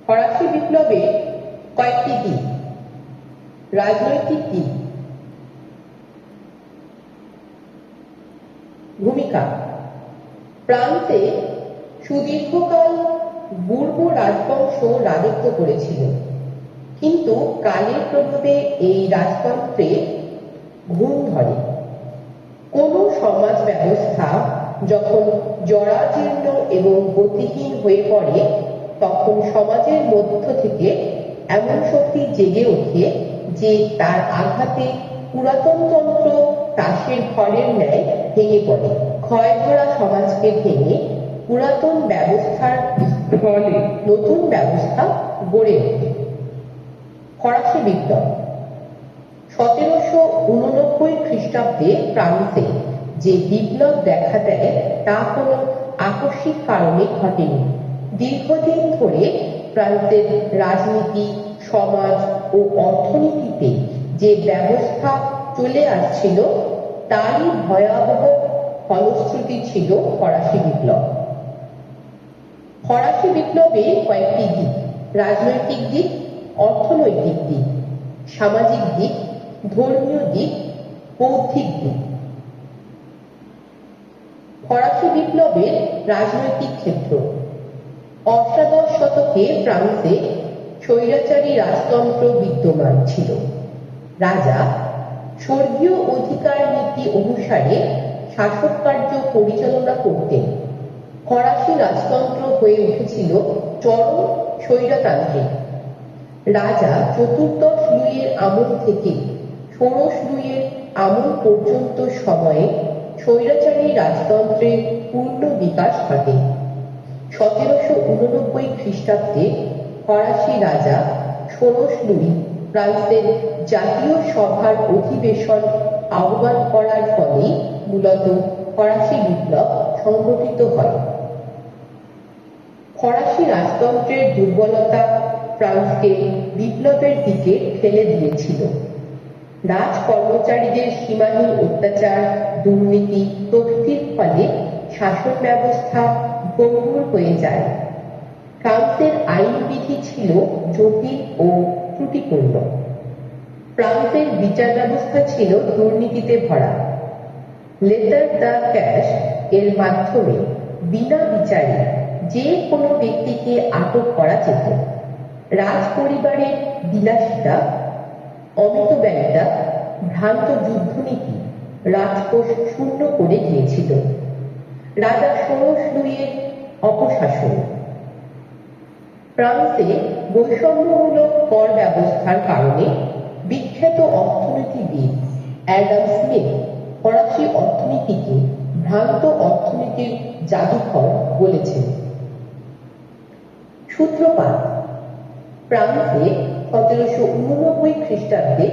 ফরাসি বিপ্লবের কয়েকটি দিক। রাজনৈতিক দিক। ভূমিকা। ফ্রান্সে সুদীর্ঘকাল বুর্বো রাজবংশ রাজত্ব করেছিল, কিন্তু কালের প্রভাবে এই রাজতন্ত্রে ঘুণ ধরে। কোন সমাজ ব্যবস্থা যখন জরাজীর্ণ এবং গতিহীন হয়ে পড়ে, তখন সমাজের মধ্য থেকে এমন শক্তি জেগে ওঠে যে তার আঘাতে পুরাতন তন্ত্র তাসের ঘরের ন্যায় ভেঙে পড়ে। ক্ষয় ধরা সমাজকে ভেঙে পুরাতন ব্যবস্থার ফলে নতুন ব্যবস্থা গড়ে ওঠে। ফরাসি বিপ্লব 1789 খ্রিস্টাব্দে ফ্রান্সে যে বিপ্লব দেখা দেয় তা কোনো আকস্মিক কারণে ঘটেনি। দীর্ঘদিন ধরে ফ্রান্সের রাজনীতি, সমাজ ও অর্থনীতিতে যে ব্যবস্থা চলে আসছিল তারই ভয়াবহ ফলশ্রুতি ছিল ফরাসি বিপ্লব। ফরাসি বিপ্লবে কয়েকটি দিক। রাজনৈতিক দিক, অর্থনৈতিক দিক, সামাজিক দিক, ধর্মীয় দিক, বৌদ্ধিক দিক। ফরাসি বিপ্লবের রাজনৈতিক ক্ষেত্র। অষ্টাদশ শতকে ফ্রান্সে স্বৈরাচারী রাজতন্ত্র বিদ্যমান ছিল। রাজা স্বর্গীয় অধিকার নীতি অনুসারে শাসক কার্য পরিচালনা করতেন। ফরাসি রাজতন্ত্র হয়ে উঠেছিল চরম স্বৈরতান্ত্রিক। রাজা চতুর্দশ লুইয়ের আমল থেকে ষোড়শ লুইয়ের আমল পর্যন্ত সময়ে স্বৈরাচারী রাজতন্ত্রের পূর্ণ বিকাশ ঘটে। 1789 খ্রিস্টাব্দে ফরাসি রাজা ষোড়শ লুই ফ্রান্সের জাতীয় সভার অধিবেশন আহ্বান করার ফলে মূলত ফরাসি বিপ্লব সংঘটিত হয়। ফরাসি রাজতন্ত্রের দুর্বলতা ফ্রান্সকে বিপ্লবের দিকে ঠেলে দিয়েছিল। রাজ কর্মচারীদের সীমাহীন অত্যাচার, দুর্নীতি প্রভৃতির ফলে শাসন ব্যবস্থা ভঙ্গুর হয়ে যায়। ফ্রান্সের আইনবিধি ছিল জটিল ও ত্রুটিপূর্ণ। ফ্রান্সের বিচার ব্যবস্থা ছিল দুর্নীতিতে ভরা। লেটার দ্য ক্যাশ এর মাধ্যমে বিনা বিচারে যে কোনো ব্যক্তিকে আটক করা যেত। রাজ পরিবারের বিলাসিতা, অমিতব্যয়িতা, ভ্রান্ত যুদ্ধনীতি রাজকোষ শূন্য করে দিয়েছিল। রাজা ষোড়শ লুইয়ের অপশাসন। ফ্রান্সে বৈষম্যমূলক কর ব্যবস্থার কারণে বিখ্যাত অর্থনীতিবিদ অ্যাডাম স্মিথ ফরাসি অর্থনীতিকে ভ্রান্ত অর্থনীতির জাদুঘর বলেছেন। সূত্রপাত। ফ্রান্সে 1789 খ্রিস্টাব্দে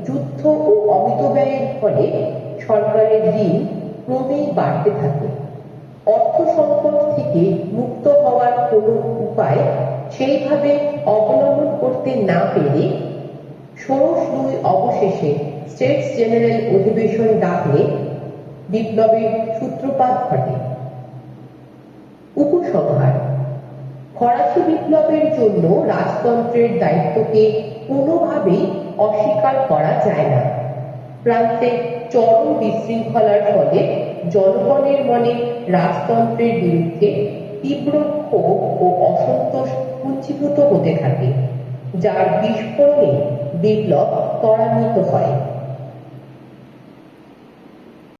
যুদ্ধ ও অমিতব্যয়ের ফলে সরকারের ঋণ ক্রমেই বাড়তে থাকে। অর্থ সংকট থেকে মুক্ত হওয়ার কোনো উপায় সেইভাবে অবলম্বন করতে না পেরে ষোড়শ লুই অবশেষে স্টেটস জেনারেল অধিবেশন ডাকলে বিপ্লবের সূত্রপাত ঘটে। উপসংহার। ফরাসি বিপ্লবের জন্য রাজতন্ত্রের দায়িত্বকে কোনোভাবেই অস্বীকার করা যায় না। ফ্রান্সে চরম বিশৃঙ্খলার ফলে জনগণের মনে রাজতন্ত্রের বিরুদ্ধে তীব্র ক্ষোভ ও অসন্তোষ পুঞ্জীভূত হতে থাকে, যার বিস্ফোরণে বিপ্লব ত্বরান্বিত হয়।